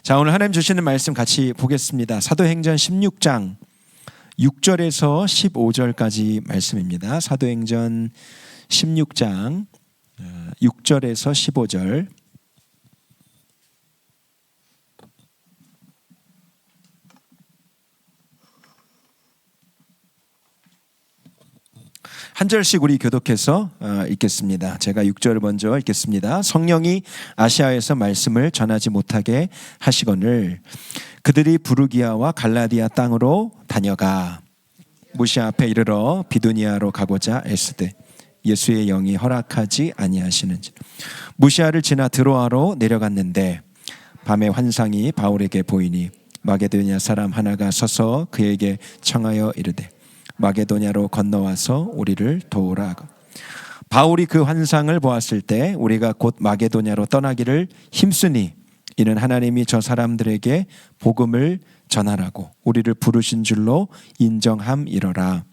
자, 오늘 하나님 주시는 말씀 같이 보겠습니다. 사도행전 16장 6절에서 15절까지 말씀입니다. 사도행전 16장 6절에서 15절. 한 절씩 우리 교독해서 읽겠습니다. 제가 6절을 먼저 읽겠습니다. 성령이 아시아에서 말씀을 전하지 못하게 하시거늘 그들이 부르기아와 갈라디아 땅으로 다녀가 무시아 앞에 이르러 비두니아로 가고자 애쓰되 예수의 영이 허락하지 아니하시는지 무시아를 지나 드로아로 내려갔는데 밤에 환상이 바울에게 보이니 마게도냐 사람 하나가 서서 그에게 청하여 이르되 마게도냐로 건너와서 우리를 도우라 하고 바울이 그 환상을 보았을 때 우리가 곧 마게도냐로 떠나기를 힘쓰니 이는 하나님이 저 사람들에게 복음을 전하라고 우리를 부르신 줄로 인정함이러라.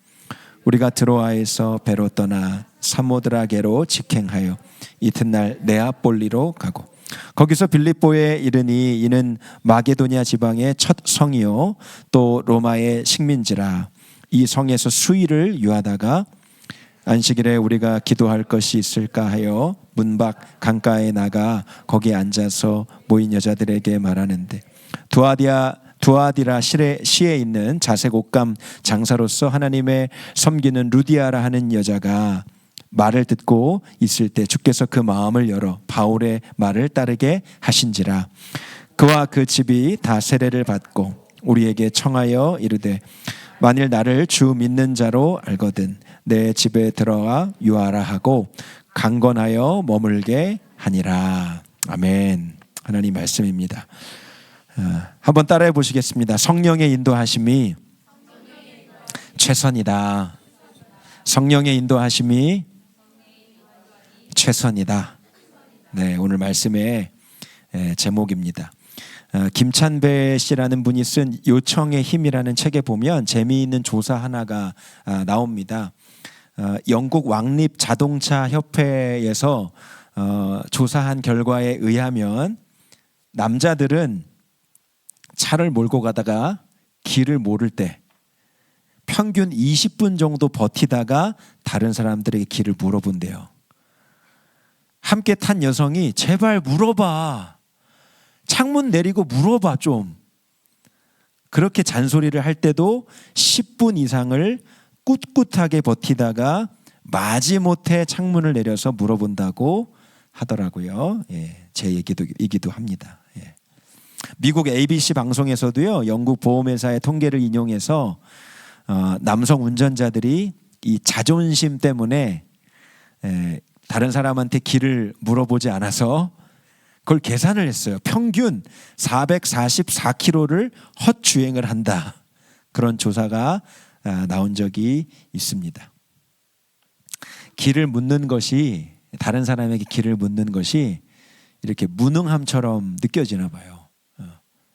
우리가 드로아에서 배로 떠나 사모드라게로 직행하여 이튿날 네아폴리로 가고 거기서 빌립보에 이르니 이는 마게도냐 지방의 첫 성이요 또 로마의 식민지라. 이 성에서 수일을 유하다가 안식일에 우리가 기도할 것이 있을까 하여 문밖 강가에 나가 거기에 앉아서 모인 여자들에게 말하는데 두아디라 시에 있는 자색 옷감 장사로서 하나님의 섬기는 루디아라 하는 여자가 말을 듣고 있을 때 주께서 그 마음을 열어 바울의 말을 따르게 하신지라. 그와 그 집이 다 세례를 받고 우리에게 청하여 이르되 만일 나를 주 믿는 자로 알거든 내 집에 들어와 유하라 하고 강건하여 머물게 하니라. 아멘. 하나님 말씀입니다. 한번 따라해 보시겠습니다. 성령의 인도하심이 최선이다. 성령의 인도하심이 최선이다. 네, 오늘 말씀의 제목입니다. 김찬배 씨라는 분이 쓴 요청의 힘이라는 책에 보면 재미있는 조사 하나가 나옵니다. 영국 왕립 자동차 협회에서 조사한 결과에 의하면 남자들은 차를 몰고 가다가 길을 모를 때 평균 20분 정도 버티다가 다른 사람들에게 길을 물어본대요. 함께 탄 여성이 제발 물어봐. 창문 내리고 물어봐 좀. 그렇게 잔소리를 할 때도 10분 이상을 꿋꿋하게 버티다가 마지못해 창문을 내려서 물어본다고 하더라고요. 예, 제 얘기도 합니다. 예. 미국 ABC 방송에서도요, 영국 보험회사의 통계를 인용해서 남성 운전자들이 이 자존심 때문에 다른 사람한테 길을 물어보지 않아서 그걸 계산을 했어요. 평균 444km를 헛주행을 한다. 그런 조사가 나온 적이 있습니다. 길을 묻는 것이, 다른 사람에게 길을 묻는 것이 이렇게 무능함처럼 느껴지나 봐요.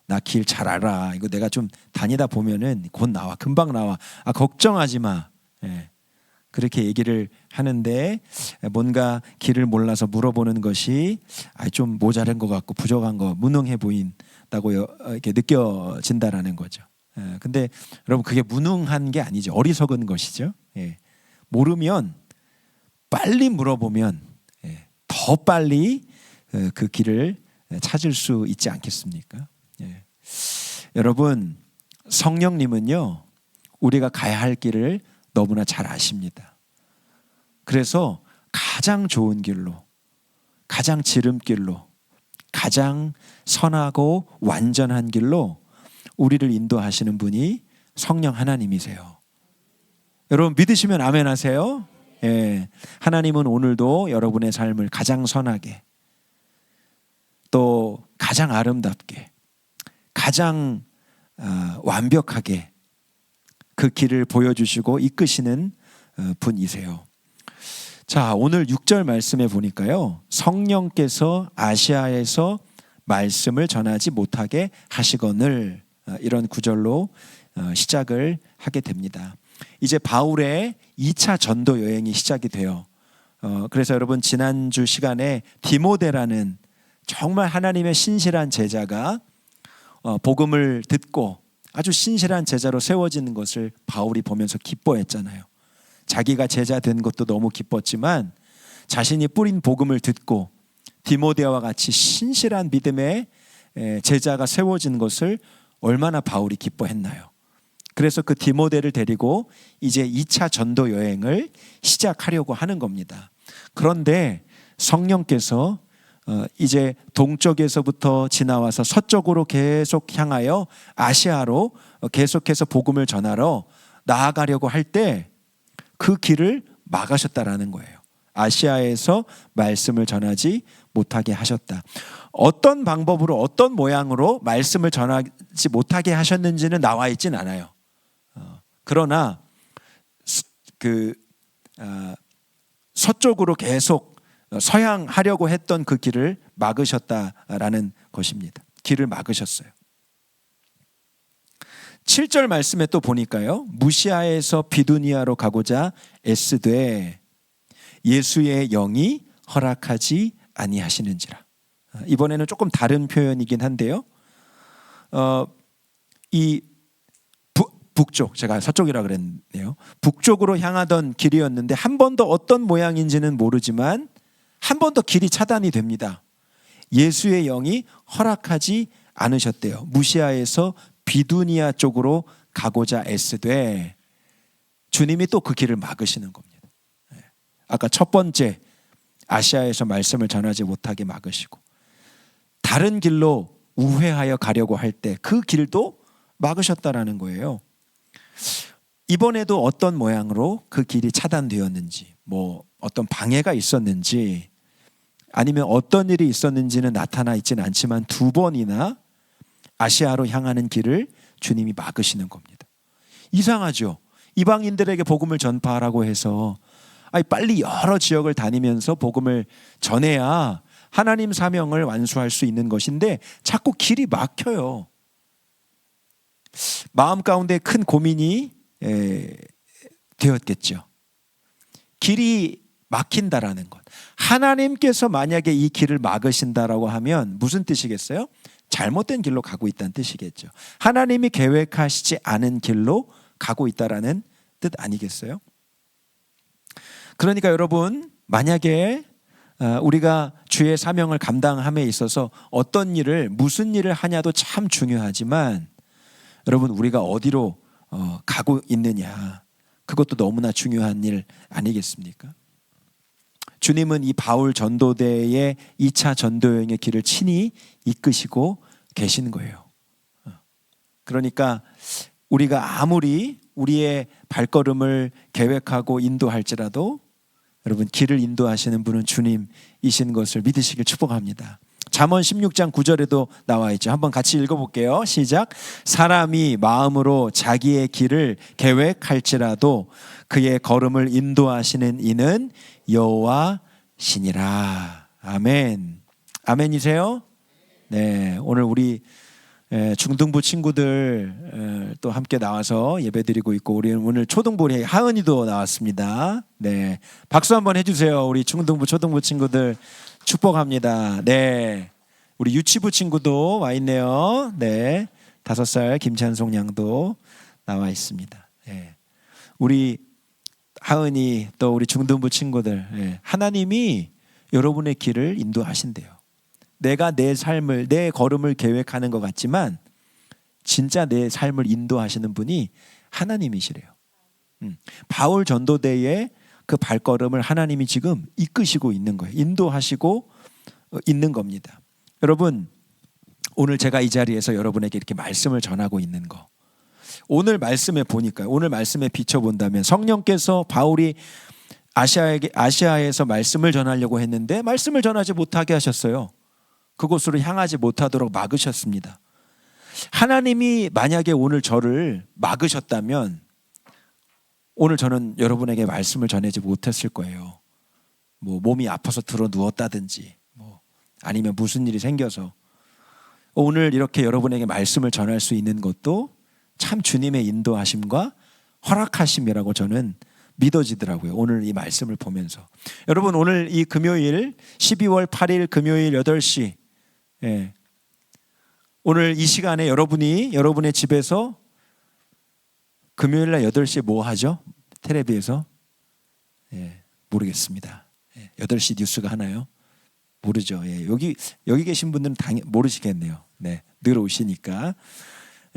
나 길 잘 알아. 이거 내가 좀 다니다 보면은 곧 나와. 금방 나와. 걱정하지 마. 그렇게 얘기를 하는데 뭔가 길을 몰라서 물어보는 것이 좀 모자란 것 같고 부족한 거, 무능해 보인다고 이렇게 느껴진다라는 거죠. 근데 여러분 그게 무능한 게 아니죠. 어리석은 것이죠. 모르면 빨리 물어보면 더 빨리 그 길을 찾을 수 있지 않겠습니까? 여러분 성령님은요 우리가 가야 할 길을 너무나 잘 아십니다. 그래서 가장 좋은 길로, 가장 지름길로, 가장 선하고 완전한 길로 우리를 인도하시는 분이 성령 하나님이세요. 여러분 믿으시면 아멘 하세요. 하나님은 오늘도 여러분의 삶을 가장 선하게, 또 가장 아름답게, 가장 완벽하게 그 길을 보여주시고 이끄시는 분이세요. 자, 오늘 6절 말씀에 보니까요, 성령께서 아시아에서 말씀을 전하지 못하게 하시거늘, 이런 구절로 시작을 하게 됩니다. 이제 바울의 2차 전도 여행이 시작이 돼요. 그래서 여러분 지난주 시간에 디모데라는 정말 하나님의 신실한 제자가 복음을 듣고 아주 신실한 제자로 세워지는 것을 바울이 보면서 기뻐했잖아요. 자기가 제자 된 것도 너무 기뻤지만 자신이 뿌린 복음을 듣고 디모데와 같이 신실한 믿음의 제자가 세워진 것을 얼마나 바울이 기뻐했나요? 그래서 그 디모데를 데리고 이제 2차 전도 여행을 시작하려고 하는 겁니다. 그런데 성령께서 이제 동쪽에서부터 지나와서 서쪽으로 계속 향하여 아시아로 계속해서 복음을 전하러 나아가려고 할 때 그 길을 막으셨다라는 거예요. 아시아에서 말씀을 전하지 못하게 하셨다. 어떤 방법으로 어떤 모양으로 말씀을 전하지 못하게 하셨는지는 나와 있진 않아요. 그러나 서쪽으로 계속 서향하려고 했던 그 길을 막으셨다라는 것입니다. 길을 막으셨어요. 7절 말씀에 또 보니까요, 무시아에서 비두니아로 가고자 애쓰되 예수의 영이 허락하지 아니하시는지라. 이번에는 조금 다른 표현이긴 한데요, 이 북쪽, 제가 서쪽이라 그랬네요. 북쪽으로 향하던 길이었는데 한 번 더 어떤 모양인지는 모르지만 한 번 더 길이 차단이 됩니다. 예수의 영이 허락하지 않으셨대요. 무시아에서 비두니아 쪽으로 가고자 애쓰되 주님이 또 그 길을 막으시는 겁니다. 아까 첫 번째 아시아에서 말씀을 전하지 못하게 막으시고 다른 길로 우회하여 가려고 할 때 그 길도 막으셨다라는 거예요. 이번에도 어떤 모양으로 그 길이 차단되었는지, 뭐 어떤 방해가 있었는지, 아니면 어떤 일이 있었는지는 나타나 있지는 않지만 두 번이나 아시아로 향하는 길을 주님이 막으시는 겁니다. 이상하죠? 이방인들에게 복음을 전파하라고 해서 빨리 여러 지역을 다니면서 복음을 전해야 하나님 사명을 완수할 수 있는 것인데 자꾸 길이 막혀요. 마음 가운데 큰 고민이 되었겠죠. 길이 막힌다라는 것. 하나님께서 만약에 이 길을 막으신다라고 하면 무슨 뜻이겠어요? 잘못된 길로 가고 있다는 뜻이겠죠. 하나님이 계획하시지 않은 길로 가고 있다라는 뜻 아니겠어요? 그러니까 여러분, 만약에 우리가 주의 사명을 감당함에 있어서 어떤 일을, 무슨 일을 하냐도 참 중요하지만 여러분, 우리가 어디로 가고 있느냐, 그것도 너무나 중요한 일 아니겠습니까? 주님은 이 바울 전도대의 2차 전도여행의 길을 친히 이끄시고 계시는 거예요. 그러니까 우리가 아무리 우리의 발걸음을 계획하고 인도할지라도 여러분, 길을 인도하시는 분은 주님이신 것을 믿으시길 축복합니다. 잠언 16장 9절에도 나와 있죠. 한번 같이 읽어볼게요. 시작. 사람이 마음으로 자기의 길을 계획할지라도 그의 걸음을 인도하시는 이는 여호와시니라. 아멘. 아멘이세요? 네, 오늘 우리 중등부 친구들 또 함께 나와서 예배드리고 있고, 우리 오늘 초등부 우리 하은이도 나왔습니다. 네, 박수 한번 해주세요. 우리 중등부 초등부 친구들 축복합니다. 네, 우리 유치부 친구도 와 있네요. 네, 5살 김찬송 양도 나와 있습니다. 네, 우리 하은이 또 우리 중등부 친구들, 네, 하나님이 여러분의 길을 인도하신대요. 내가 내 삶을, 내 걸음을 계획하는 것 같지만 진짜 내 삶을 인도하시는 분이 하나님이시래요. 바울 전도대의 그 발걸음을 하나님이 지금 이끄시고 있는 거예요. 인도하시고 있는 겁니다. 여러분, 오늘 제가 이 자리에서 여러분에게 이렇게 말씀을 전하고 있는 거, 오늘 말씀에 보니까, 오늘 말씀에 비춰본다면 성령께서 바울이 아시아에서 말씀을 전하려고 했는데 말씀을 전하지 못하게 하셨어요. 그곳으로 향하지 못하도록 막으셨습니다. 하나님이 만약에 오늘 저를 막으셨다면 오늘 저는 여러분에게 말씀을 전하지 못했을 거예요. 뭐 몸이 아파서 들어 누웠다든지, 뭐 아니면 무슨 일이 생겨서. 오늘 이렇게 여러분에게 말씀을 전할 수 있는 것도 참 주님의 인도하심과 허락하심이라고 저는 믿어지더라고요. 오늘 이 말씀을 보면서. 여러분, 오늘 이 금요일 12월 8일 금요일 8시, 오늘 이 시간에 여러분이 여러분의 집에서 금요일 날 8시에 뭐 하죠? 텔레비에서? 예, 모르겠습니다. 8시 뉴스가 하나요? 모르죠. 예, 여기 계신 분들은 모르시겠네요. 네, 늘 오시니까.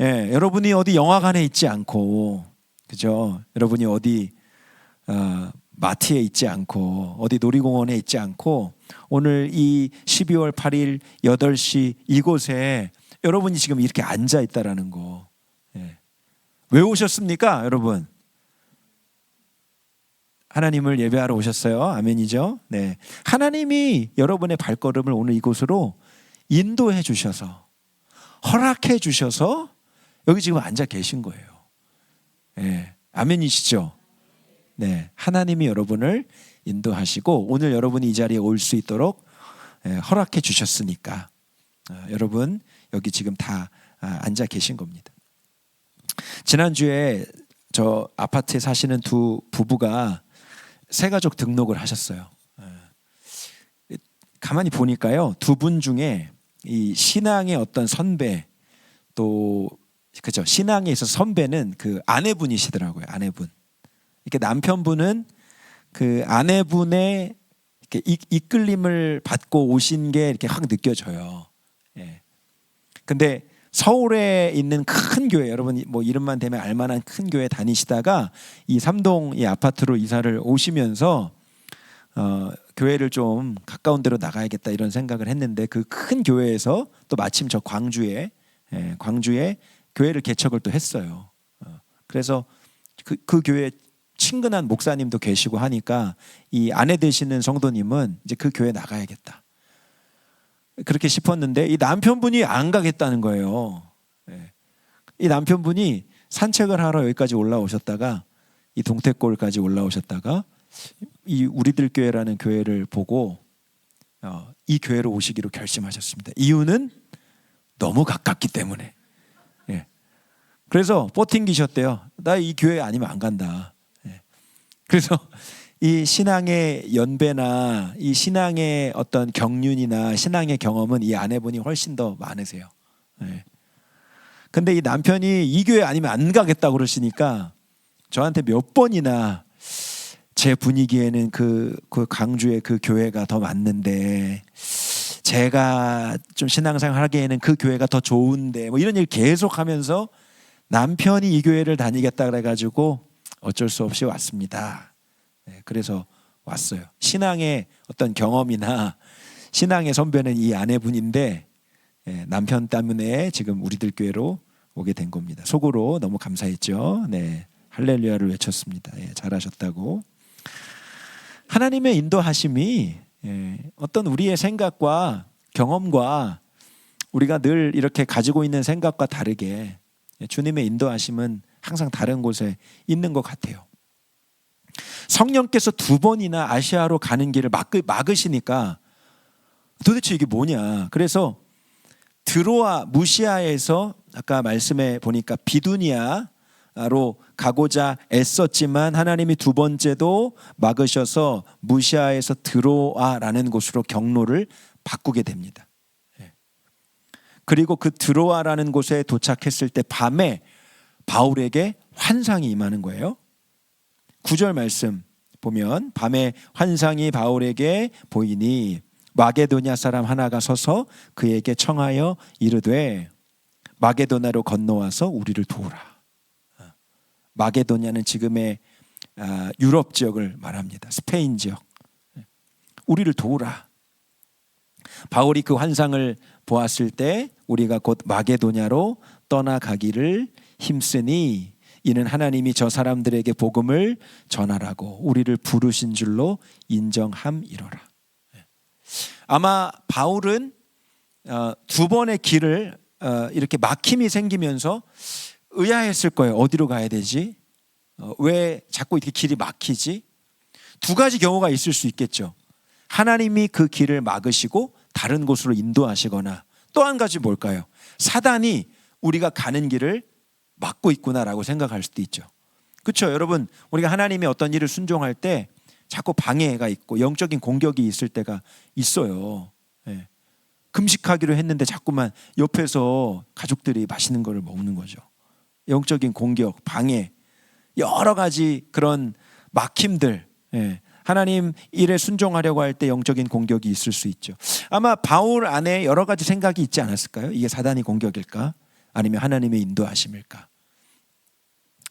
예, 여러분이 어디 영화관에 있지 않고, 그죠? 여러분이 어디 마트에 있지 않고, 어디 놀이공원에 있지 않고, 오늘 이 12월 8일 8시 이곳에 여러분이 지금 이렇게 앉아 있다라는 거. 예. 왜 오셨습니까, 여러분? 하나님을 예배하러 오셨어요. 아멘이죠. 네. 하나님이 여러분의 발걸음을 오늘 이곳으로 인도해 주셔서, 허락해 주셔서 여기 지금 앉아 계신 거예요. 네. 아멘이시죠? 네. 하나님이 여러분을 인도하시고 오늘 여러분이 이 자리에 올 수 있도록 허락해 주셨으니까 여러분 여기 지금 다 앉아 계신 겁니다. 지난주에 저 아파트에 사시는 두 부부가 새가족 등록을 하셨어요. 가만히 보니까요, 두 분 중에 이 신앙의 어떤 선배, 또 그죠, 신앙에 있어서 선배는 그 아내분이시더라고요. 아내분. 이렇게 남편분은 그 아내분의 이렇게 이끌림을 받고 오신 게 이렇게 확 느껴져요. 예. 근데 서울에 있는 큰 교회, 여러분 뭐 이름만 대면 알만한 큰 교회 다니시다가 이 삼동 이 아파트로 이사를 오시면서 교회를 좀 가까운 데로 나가야겠다 이런 생각을 했는데 그 큰 교회에서 또 마침 저 광주에 교회를 개척을 또 했어요. 그래서 그 교회 친근한 목사님도 계시고 하니까 이 아내 되시는 성도님은 이제 그 교회 나가야겠다. 그렇게 싶었는데 이 남편분이 안 가겠다는 거예요. 이 남편분이 산책을 하러 여기까지 올라오셨다가 이 동태골까지 올라오셨다가 이 우리들 교회라는 교회를 보고 이 교회로 오시기로 결심하셨습니다. 이유는 너무 가깝기 때문에. 그래서 뻗팅기셨대요. 나 이 교회 아니면 안 간다. 그래서 이 신앙의 연배나 이 신앙의 어떤 경륜이나 신앙의 경험은 이 아내분이 훨씬 더 많으세요. 근데 이 남편이 이 교회 아니면 안 가겠다고 그러시니까 저한테 몇 번이나 제 분위기에는 그 강주의 그 교회가 더 맞는데 제가 좀 신앙생활 하기에는 그 교회가 더 좋은데 뭐 이런 얘기를 계속 하면서 남편이 이 교회를 다니겠다 그래가지고 어쩔 수 없이 왔습니다. 그래서 왔어요. 신앙의 어떤 경험이나 신앙의 선배는 이 아내분인데 남편 때문에 지금 우리들 교회로 오게 된 겁니다. 속으로 너무 감사했죠. 네, 할렐루야를 외쳤습니다. 잘하셨다고. 하나님의 인도하심이 어떤 우리의 생각과 경험과 우리가 늘 이렇게 가지고 있는 생각과 다르게 주님의 인도하심은 항상 다른 곳에 있는 것 같아요. 성령께서 2번이나 아시아로 가는 길을 막으시니까 도대체 이게 뭐냐. 그래서 드로아 무시아에서 아까 말씀해 보니까 비두니아로 가고자 애썼지만 하나님이 2번째도 막으셔서 무시아에서 드로아라는 곳으로 경로를 바꾸게 됩니다. 그리고 그 드로아라는 곳에 도착했을 때 밤에 바울에게 환상이 임하는 거예요. 9절 말씀 보면 밤에 환상이 바울에게 보이니 마게도냐 사람 하나가 서서 그에게 청하여 이르되 마게도냐로 건너와서 우리를 도우라. 마게도냐는 지금의 유럽 지역을 말합니다. 스페인 지역. 우리를 도우라. 바울이 그 환상을 보았을 때 우리가 곧 마게도냐로 떠나가기를 힘쓰니 이는 하나님이 저 사람들에게 복음을 전하라고 우리를 부르신 줄로 인정함이로라. 아마 바울은 2번의 길을 이렇게 막힘이 생기면서 의아했을 거예요. 어디로 가야 되지? 왜 자꾸 이렇게 길이 막히지? 2가지 경우가 있을 수 있겠죠. 하나님이 그 길을 막으시고 다른 곳으로 인도하시거나 또 한 가지 뭘까요? 사단이 우리가 가는 길을 막고 있구나라고 생각할 수도 있죠. 그렇죠, 여러분. 우리가 하나님의 어떤 일을 순종할 때 자꾸 방해가 있고 영적인 공격이 있을 때가 있어요. 금식하기로 했는데 자꾸만 옆에서 가족들이 맛있는 거를 먹는 거죠. 영적인 공격, 방해, 여러 가지 그런 막힘들, 하나님 일에 순종하려고 할 때 영적인 공격이 있을 수 있죠. 아마 바울 안에 여러 가지 생각이 있지 않았을까요? 이게 사단이 공격일까? 아니면 하나님의 인도하심일까?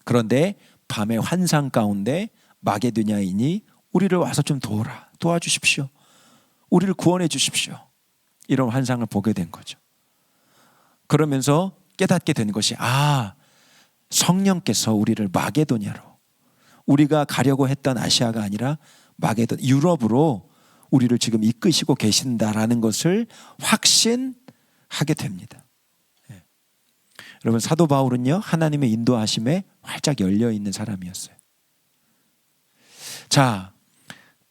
그런데 밤의 환상 가운데 마게도냐인이 우리를 와서 좀 도와주십시오. 우리를 구원해 주십시오. 이런 환상을 보게 된 거죠. 그러면서 깨닫게 된 것이 성령께서 우리를 마게도냐로, 우리가 가려고 했던 아시아가 아니라 유럽으로 우리를 지금 이끄시고 계신다라는 것을 확신하게 됩니다. 여러분, 사도 바울은요, 하나님의 인도하심에 활짝 열려 있는 사람이었어요. 자,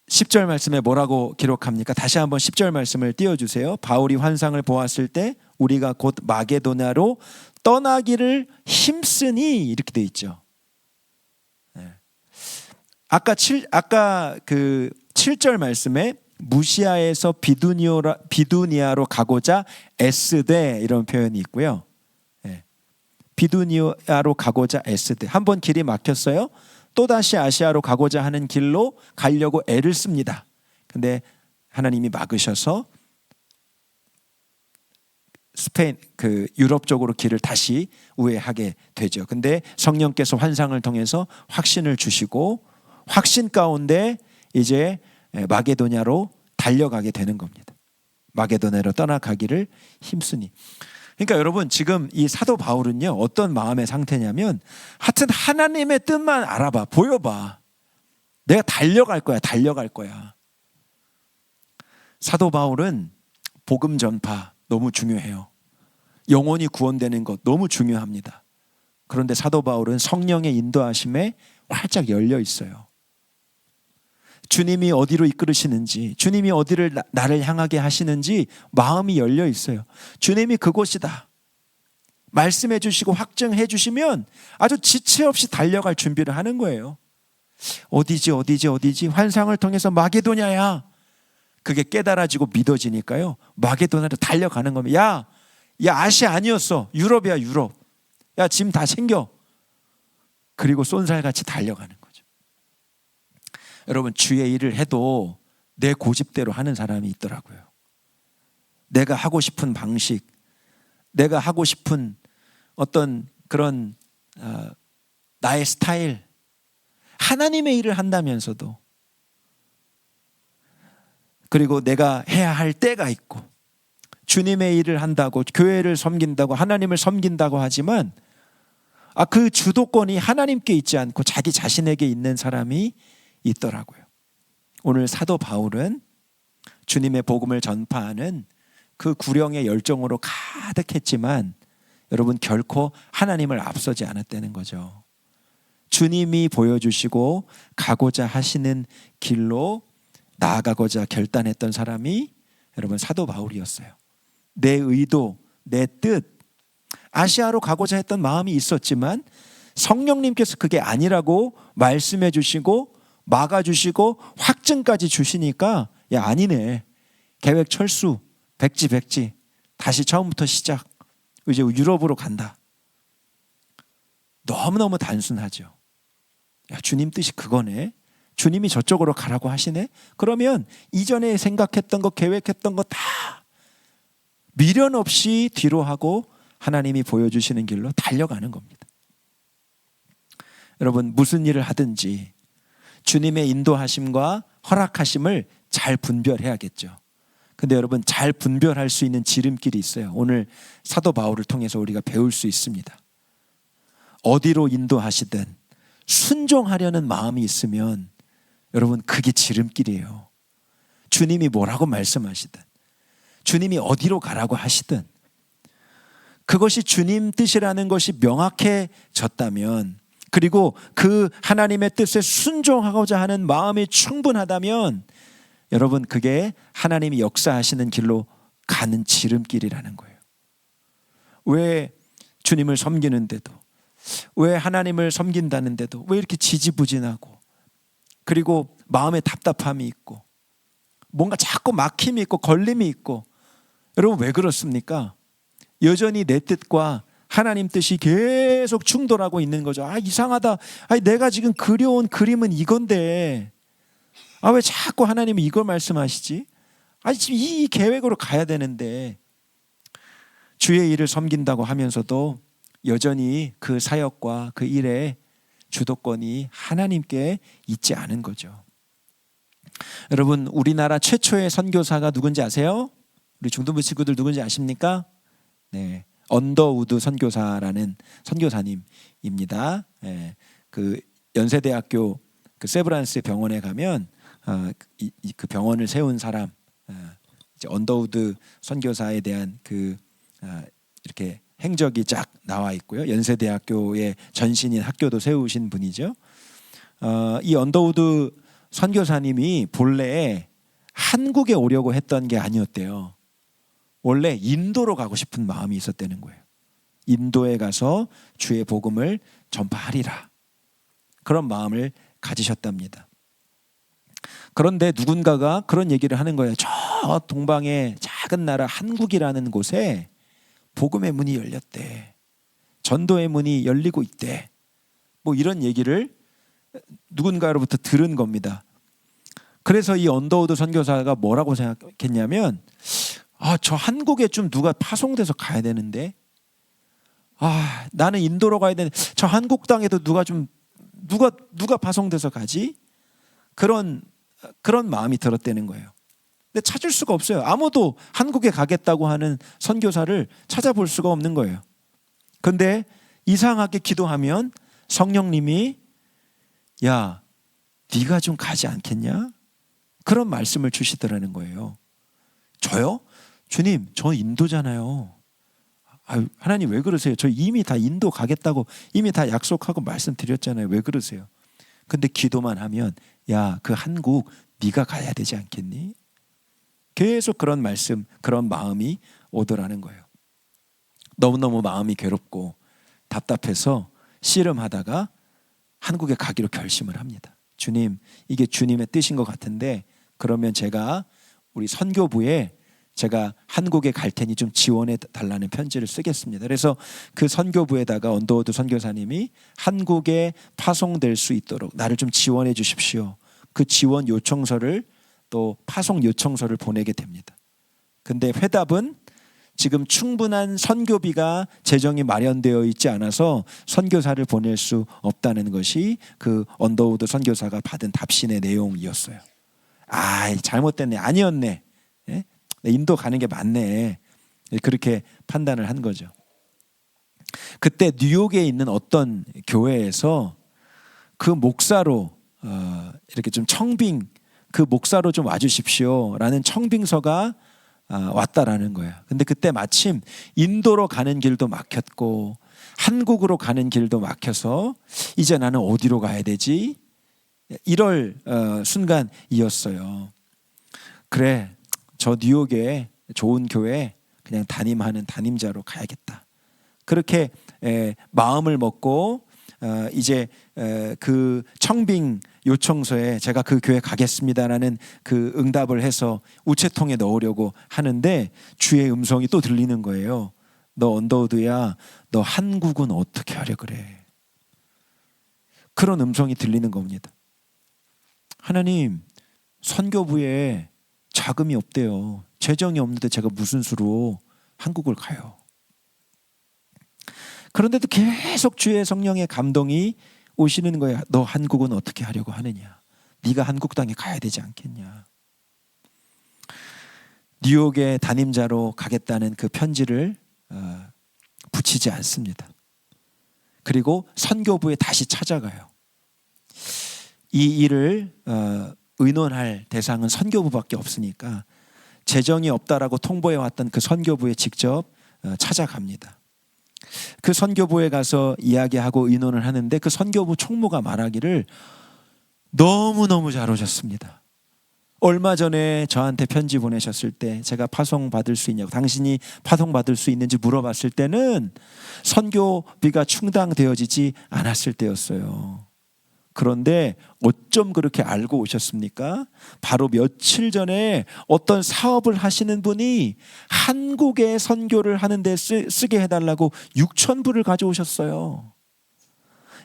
10절 말씀에 뭐라고 기록합니까? 다시 한번 10절 말씀을 띄워주세요. 바울이 환상을 보았을 때 우리가 곧 마게도냐로 떠나기를 힘쓰니, 이렇게 돼 있죠. 아까 그 7절 말씀에 무시아에서 비두니아로 가고자 애쓰되, 이런 표현이 있고요. 비두니아로 가고자 애쓰되, 한번 길이 막혔어요. 또다시 아시아로 가고자 하는 길로 가려고 애를 씁니다. 근데 하나님이 막으셔서 스페인, 유럽 쪽으로 길을 다시 우회하게 되죠. 근데 성령께서 환상을 통해서 확신을 주시고, 확신 가운데 이제 마게도냐로 달려가게 되는 겁니다. 마게도냐로 떠나가기를 힘쓰니. 그러니까 여러분, 지금 이 사도 바울은요, 어떤 마음의 상태냐면, 하여튼 하나님의 뜻만 알아봐, 보여봐. 내가 달려갈 거야. 사도 바울은 복음 전파 너무 중요해요. 영혼이 구원되는 것 너무 중요합니다. 그런데 사도 바울은 성령의 인도하심에 활짝 열려 있어요. 주님이 어디로 이끌으시는지, 주님이 어디를 나를 향하게 하시는지 마음이 열려 있어요. 주님이 그곳이다 말씀해 주시고 확증해 주시면 아주 지체 없이 달려갈 준비를 하는 거예요. 어디지? 환상을 통해서 마게도냐야. 그게 깨달아지고 믿어지니까요, 마게도냐로 달려가는 겁니다. 야, 아시아 아니었어. 유럽이야, 유럽. 야, 짐 다 챙겨. 그리고 쏜살같이 달려가는 거죠. 여러분, 주의 일을 해도 내 고집대로 하는 사람이 있더라고요. 내가 하고 싶은 방식, 내가 하고 싶은 어떤 그런 나의 스타일, 하나님의 일을 한다면서도, 그리고 내가 해야 할 때가 있고, 주님의 일을 한다고, 교회를 섬긴다고, 하나님을 섬긴다고 하지만 그 주도권이 하나님께 있지 않고 자기 자신에게 있는 사람이 있더라고요. 오늘 사도 바울은 주님의 복음을 전파하는 그 구령의 열정으로 가득했지만, 여러분, 결코 하나님을 앞서지 않았다는 거죠. 주님이 보여주시고 가고자 하시는 길로 나아가고자 결단했던 사람이 여러분, 사도 바울이었어요. 내 의도, 내 뜻, 아시아로 가고자 했던 마음이 있었지만 성령님께서 그게 아니라고 말씀해 주시고 막아주시고 확증까지 주시니까, 야, 아니네, 계획 철수, 백지 다시 처음부터 시작, 이제 유럽으로 간다. 너무너무 단순하죠. 야, 주님 뜻이 그거네, 주님이 저쪽으로 가라고 하시네. 그러면 이전에 생각했던 거, 계획했던 거 다 미련 없이 뒤로 하고 하나님이 보여주시는 길로 달려가는 겁니다. 여러분, 무슨 일을 하든지 주님의 인도하심과 허락하심을 잘 분별해야겠죠. 근데 여러분, 잘 분별할 수 있는 지름길이 있어요. 오늘 사도 바울을 통해서 우리가 배울 수 있습니다. 어디로 인도하시든 순종하려는 마음이 있으면 여러분, 그게 지름길이에요. 주님이 뭐라고 말씀하시든, 주님이 어디로 가라고 하시든, 그것이 주님 뜻이라는 것이 명확해졌다면, 그리고 그 하나님의 뜻에 순종하고자 하는 마음이 충분하다면, 여러분, 그게 하나님이 역사하시는 길로 가는 지름길이라는 거예요. 왜 주님을 섬기는데도, 왜 하나님을 섬긴다는데도 왜 이렇게 지지부진하고, 그리고 마음에 답답함이 있고, 뭔가 자꾸 막힘이 있고 걸림이 있고, 여러분 왜 그렇습니까? 여전히 내 뜻과 하나님 뜻이 계속 충돌하고 있는 거죠. 이상하다. 내가 지금 그려온 그림은 이건데 왜 자꾸 하나님이 이걸 말씀하시지? 지금 이 계획으로 가야 되는데 주의 일을 섬긴다고 하면서도 여전히 그 사역과 그 일의 주도권이 하나님께 있지 않은 거죠. 여러분 우리나라 최초의 선교사가 누군지 아세요? 우리 중등부 친구들 누군지 아십니까? 네, 언더우드 선교사라는 선교사님입니다. 그 연세대학교 그 세브란스 병원에 가면 그 병원을 세운 사람, 이제 언더우드 선교사에 대한 이렇게 행적이 쫙 나와 있고요. 연세대학교의 전신인 학교도 세우신 분이죠. 이 언더우드 선교사님이 본래 한국에 오려고 했던 게 아니었대요. 원래 인도로 가고 싶은 마음이 있었다는 거예요. 인도에 가서 주의 복음을 전파하리라. 그런 마음을 가지셨답니다. 그런데 누군가가 그런 얘기를 하는 거예요. 저 동방의 작은 나라 한국이라는 곳에 복음의 문이 열렸대. 전도의 문이 열리고 있대. 뭐 이런 얘기를 누군가로부터 들은 겁니다. 그래서 이 언더우드 선교사가 뭐라고 생각했냐면 저 한국에 좀 누가 파송돼서 가야 되는데 나는 인도로 가야 되는데 저 한국 땅에도 누가 파송돼서 가지? 그런 마음이 들었다는 거예요. 근데 찾을 수가 없어요. 아무도 한국에 가겠다고 하는 선교사를 찾아볼 수가 없는 거예요. 근데 이상하게 기도하면 성령님이 야, 네가 좀 가지 않겠냐? 그런 말씀을 주시더라는 거예요. 저요? 주님, 저 인도잖아요. 하나님 왜 그러세요? 저 이미 다 인도 가겠다고 이미 다 약속하고 말씀드렸잖아요. 왜 그러세요? 근데 기도만 하면 야, 그 한국 네가 가야 되지 않겠니? 계속 그런 말씀, 그런 마음이 오더라는 거예요. 너무너무 마음이 괴롭고 답답해서 씨름하다가 한국에 가기로 결심을 합니다. 주님, 이게 주님의 뜻인 것 같은데 그러면 제가 우리 선교부에 제가 한국에 갈 테니 좀 지원해 달라는 편지를 쓰겠습니다. 그래서 그 선교부에다가 언더우드 선교사님이 한국에 파송될 수 있도록 나를 좀 지원해 주십시오. 그 지원 요청서를 또 파송 요청서를 보내게 됩니다. 근데 회답은 지금 충분한 선교비가 재정이 마련되어 있지 않아서 선교사를 보낼 수 없다는 것이 그 언더우드 선교사가 받은 답신의 내용이었어요. 잘못됐네. 아니었네. 인도 가는 게 맞네. 그렇게 판단을 한 거죠. 그때 뉴욕에 있는 어떤 교회에서 그 목사로 이렇게 좀 청빙, 그 목사로 좀 와주십시오라는 청빙서가 왔다라는 거예요. 근데 그때 마침 인도로 가는 길도 막혔고 한국으로 가는 길도 막혀서 이제 나는 어디로 가야 되지? 이럴 순간이었어요. 그래, 저 뉴욕에 좋은 교회 그냥 담임하는 담임자로 가야겠다. 그렇게 마음을 먹고 이제 그 청빙 요청서에 제가 그 교회 가겠습니다라는 그 응답을 해서 우체통에 넣으려고 하는데 주의 음성이 또 들리는 거예요. 너 언더우드야, 너 한국은 어떻게 하려 그래? 그런 음성이 들리는 겁니다. 하나님, 선교부에 자금이 없대요. 재정이 없는데 제가 무슨 수로 한국을 가요? 그런데도 계속 주의 성령의 감동이 오시는 거예요. 너 한국은 어떻게 하려고 하느냐? 네가 한국 땅에 가야 되지 않겠냐? 뉴욕에 담임자로 가겠다는 그 편지를 붙이지 않습니다. 그리고 선교부에 다시 찾아가요. 이 일을 의논할 대상은 선교부밖에 없으니까 재정이 없다라고 통보해왔던 그 선교부에 직접 찾아갑니다. 그 선교부에 가서 이야기하고 의논을 하는데 그 선교부 총무가 말하기를 너무너무 잘 오셨습니다. 얼마 전에 저한테 편지 보내셨을 때 제가 파송받을 수 있냐고, 당신이 파송받을 수 있는지 물어봤을 때는 선교비가 충당되어지지 않았을 때였어요. 그런데 어쩜 그렇게 알고 오셨습니까? 바로 며칠 전에 어떤 사업을 하시는 분이 한국에 선교를 하는데 쓰게 해달라고 6,000불을 가져오셨어요.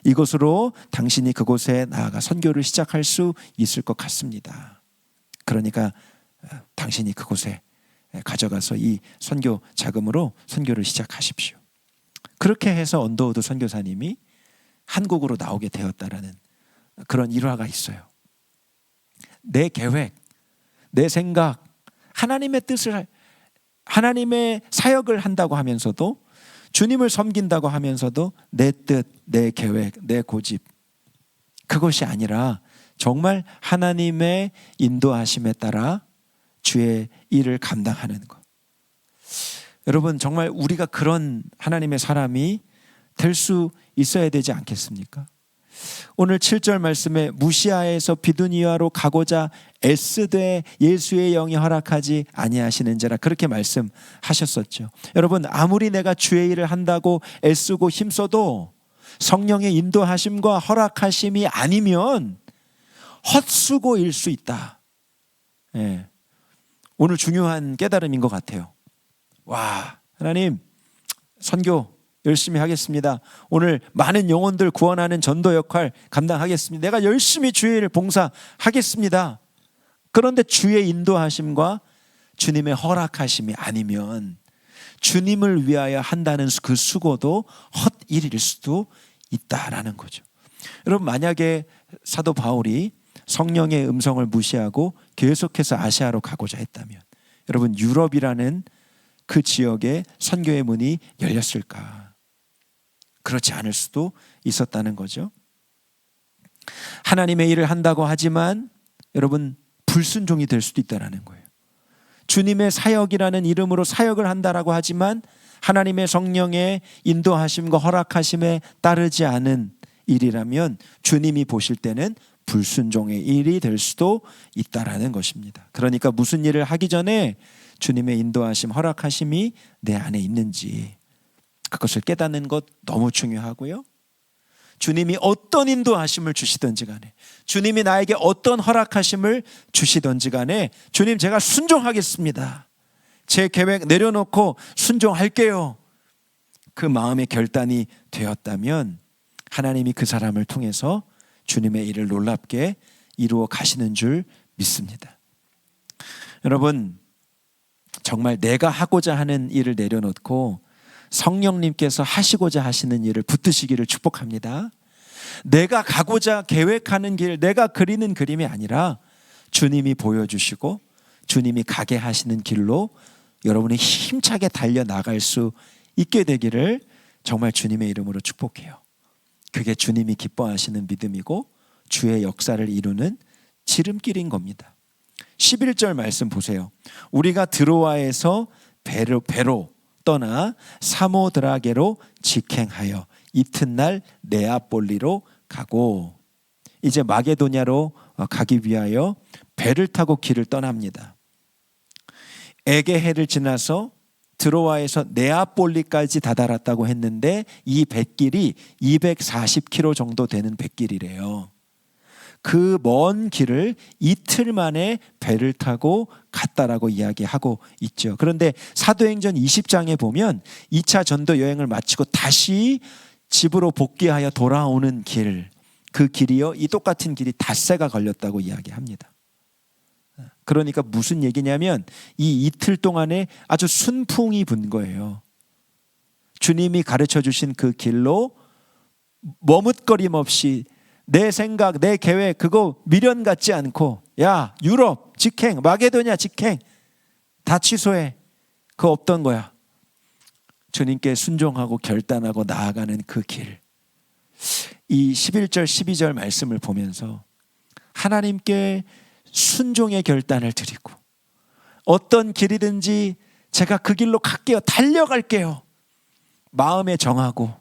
이것으로 당신이 그곳에 나아가 선교를 시작할 수 있을 것 같습니다. 그러니까 당신이 그곳에 가져가서 이 선교 자금으로 선교를 시작하십시오. 그렇게 해서 언더우드 선교사님이 한국으로 나오게 되었다라는 그런 일화가 있어요. 내 계획, 내 생각, 하나님의 뜻을, 하나님의 사역을 한다고 하면서도, 주님을 섬긴다고 하면서도 내 뜻, 내 계획, 내 고집, 그것이 아니라 정말 하나님의 인도하심에 따라 주의 일을 감당하는 것. 여러분, 정말 우리가 그런 하나님의 사람이 될 수 있어야 되지 않겠습니까? 오늘 7절 말씀에 무시아에서 비두니아로 가고자 애쓰되 예수의 영이 허락하지 아니하시는지라, 그렇게 말씀하셨었죠. 여러분, 아무리 내가 주의 일을 한다고 애쓰고 힘써도 성령의 인도하심과 허락하심이 아니면 헛수고일 수 있다. 예. 오늘 중요한 깨달음인 것 같아요. 와, 하나님, 선교 열심히 하겠습니다. 오늘 많은 영혼들 구원하는 전도 역할 감당하겠습니다. 내가 열심히 주의 일을 봉사하겠습니다. 그런데 주의 인도하심과 주님의 허락하심이 아니면 주님을 위하여 한다는 그 수고도 헛일일 수도 있다라는 거죠. 여러분, 만약에 사도 바울이 성령의 음성을 무시하고 계속해서 아시아로 가고자 했다면, 여러분, 유럽이라는 그 지역에 선교의 문이 열렸을까? 그렇지 않을 수도 있었다는 거죠. 하나님의 일을 한다고 하지만 여러분, 불순종이 될 수도 있다는 거예요. 주님의 사역이라는 이름으로 사역을 한다라고 하지만 하나님의 성령의 인도하심과 허락하심에 따르지 않은 일이라면 주님이 보실 때는 불순종의 일이 될 수도 있다라는 것입니다. 그러니까 무슨 일을 하기 전에 주님의 인도하심, 허락하심이 내 안에 있는지 그것을 깨닫는 것 너무 중요하고요. 주님이 어떤 인도하심을 주시든지 간에, 주님이 나에게 어떤 허락하심을 주시든지 간에, 주님, 제가 순종하겠습니다. 제 계획 내려놓고 순종할게요. 그 마음의 결단이 되었다면 하나님이 그 사람을 통해서 주님의 일을 놀랍게 이루어 가시는 줄 믿습니다. 여러분, 정말 내가 하고자 하는 일을 내려놓고 성령님께서 하시고자 하시는 일을 붙드시기를 축복합니다. 내가 가고자 계획하는 길, 내가 그리는 그림이 아니라 주님이 보여주시고 주님이 가게 하시는 길로 여러분이 힘차게 달려나갈 수 있게 되기를 정말 주님의 이름으로 축복해요. 그게 주님이 기뻐하시는 믿음이고 주의 역사를 이루는 지름길인 겁니다. 11절 말씀 보세요. 우리가 드로아에서 배로 떠나 사모드라게로 직행하여 이튿날 네아폴리로 가고, 이제 마게도냐로 가기 위하여 배를 타고 길을 떠납니다. 에게해를 지나서 드로아에서 네아폴리까지 다다랐다고 했는데 이 뱃길이 240km 정도 되는 뱃길이래요. 그 먼 길을 이틀 만에 배를 타고 갔다라고 이야기하고 있죠. 그런데 사도행전 20장에 보면 2차 전도 여행을 마치고 다시 집으로 복귀하여 돌아오는 길, 그 길이요, 이 똑같은 길이 닷새가 걸렸다고 이야기합니다. 그러니까 무슨 얘기냐면 이 이틀 동안에 아주 순풍이 분 거예요. 주님이 가르쳐 주신 그 길로 머뭇거림 없이 내 생각, 내 계획 그거 미련 갖지 않고, 야, 유럽 직행, 마게도냐 직행 다 취소해. 그거 없던 거야. 주님께 순종하고 결단하고 나아가는 그 길. 이 11절 12절 말씀을 보면서 하나님께 순종의 결단을 드리고, 어떤 길이든지 제가 그 길로 갈게요, 달려갈게요, 마음에 정하고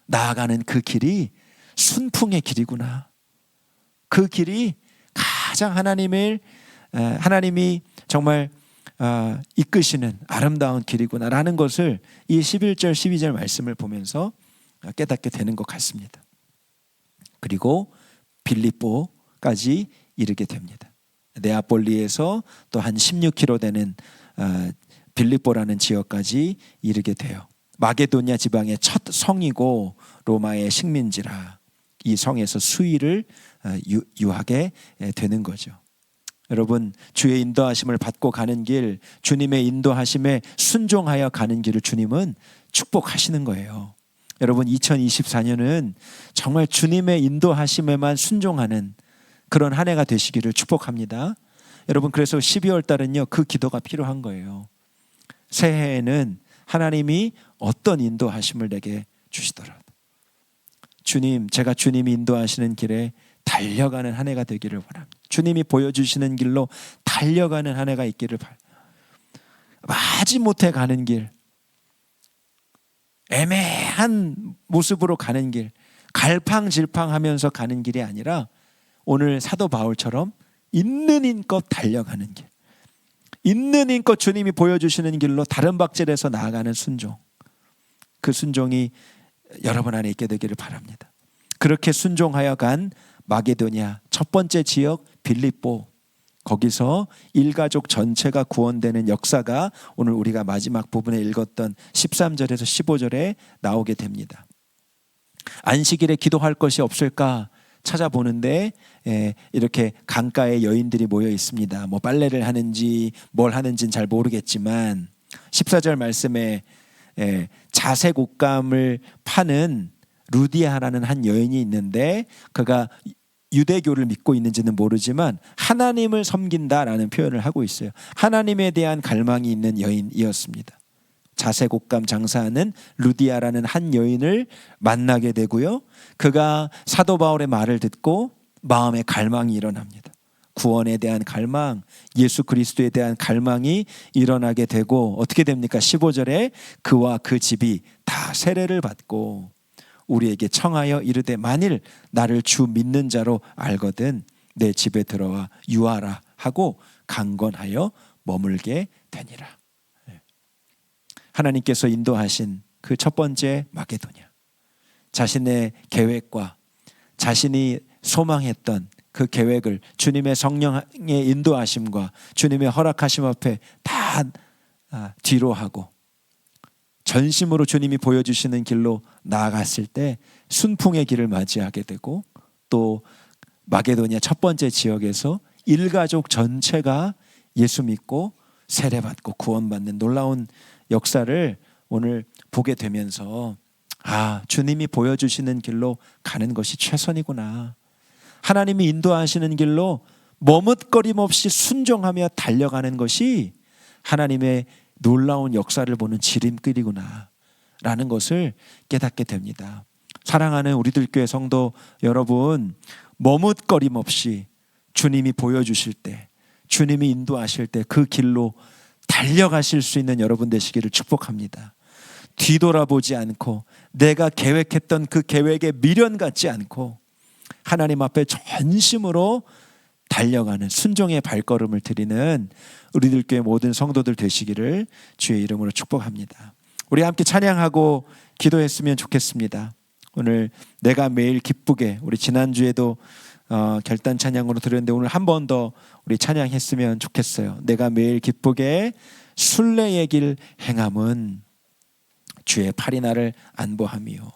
나아가는 그 길이 순풍의 길이구나. 그 길이 가장 하나님이 정말 이끄시는 아름다운 길이구나라는 것을 이 11절 12절 말씀을 보면서 깨닫게 되는 것 같습니다. 그리고 빌립보까지 이르게 됩니다. 네아폴리에서 또 한 16km 되는 빌립보라는 지역까지 이르게 돼요. 마게도냐 지방의 첫 성이고 로마의 식민지라 이 성에서 수의를 유하게 되는 거죠. 여러분, 주의 인도하심을 받고 가는 길, 주님의 인도하심에 순종하여 가는 길을 주님은 축복하시는 거예요. 여러분, 2024년은 정말 주님의 인도하심에만 순종하는 그런 한 해가 되시기를 축복합니다. 여러분, 그래서 12월 달은요, 그 기도가 필요한 거예요. 새해에는 하나님이 어떤 인도하심을 내게 주시더라도 주님, 제가 주님이 인도하시는 길에 달려가는 한 해가 되기를 바랍니다. 주님이 보여주시는 길로 달려가는 한 해가 있기를 바랍니다. 마지못해 가는 길, 애매한 모습으로 가는 길, 갈팡질팡하면서 가는 길이 아니라 오늘 사도 바울처럼 있는 힘껏 달려가는 길, 있는 힘껏 주님이 보여주시는 길로 다른 박질에서 나아가는 순종, 그 순종이 여러분 안에 있게 되기를 바랍니다. 그렇게 순종하여 간 마게도냐 첫 번째 지역 빌립보, 거기서 일가족 전체가 구원되는 역사가 오늘 우리가 마지막 부분에 읽었던 13절에서 15절에 나오게 됩니다. 안식일에 기도할 것이 없을까 찾아보는데 이렇게 강가에 여인들이 모여 있습니다. 뭐 빨래를 하는지 뭘 하는지는 잘 모르겠지만 14절 말씀에 자색 옷감을 파는 루디아라는 한 여인이 있는데 그가 유대교를 믿고 있는지는 모르지만 하나님을 섬긴다라는 표현을 하고 있어요. 하나님에 대한 갈망이 있는 여인이었습니다. 자색 옷감 장사하는 루디아라는 한 여인을 만나게 되고요. 그가 사도 바울의 말을 듣고 마음에 갈망이 일어납니다. 구원에 대한 갈망, 예수 그리스도에 대한 갈망이 일어나게 되고 어떻게 됩니까? 15절에 그와 그 집이 다 세례를 받고 우리에게 청하여 이르되 만일 나를 주 믿는 자로 알거든 내 집에 들어와 유하라 하고 강권하여 머물게 되니라. 하나님께서 인도하신 그 첫 번째 마게도냐, 자신의 계획과 자신이 소망했던 그 계획을 주님의 성령의 인도하심과 주님의 허락하심 앞에 다 뒤로 하고 전심으로 주님이 보여주시는 길로 나아갔을 때 순풍의 길을 맞이하게 되고 또 마게도냐 첫 번째 지역에서 일가족 전체가 예수 믿고 세례받고 구원받는 놀라운 역사를 오늘 보게 되면서 주님이 보여주시는 길로 가는 것이 최선이구나. 하나님이 인도하시는 길로 머뭇거림 없이 순종하며 달려가는 것이 하나님의 놀라운 역사를 보는 지름길이구나 라는 것을 깨닫게 됩니다. 사랑하는 우리들 교회 성도 여러분, 머뭇거림 없이 주님이 보여주실 때, 주님이 인도하실 때 그 길로 달려가실 수 있는 여러분 되시기를 축복합니다. 뒤돌아보지 않고 내가 계획했던 그 계획에 미련 갖지 않고 하나님 앞에 전심으로 달려가는 순종의 발걸음을 드리는 우리들 교회 모든 성도들 되시기를 주의 이름으로 축복합니다. 우리 함께 찬양하고 기도했으면 좋겠습니다. 오늘 내가 매일 기쁘게, 우리 지난주에도 결단 찬양으로 드렸는데 오늘 한 번 더 우리 찬양했으면 좋겠어요. 내가 매일 기쁘게 순례의 길 행함은 주의 팔이 나를 안보함이요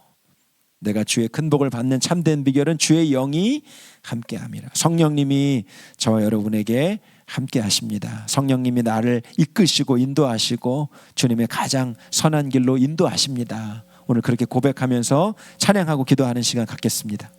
내가 주의 큰 복을 받는 참된 비결은 주의 영이 함께함이라. 성령님이 저와 여러분에게 함께 하십니다. 성령님이 나를 이끄시고 인도하시고 주님의 가장 선한 길로 인도하십니다. 오늘 그렇게 고백하면서 찬양하고 기도하는 시간 갖겠습니다.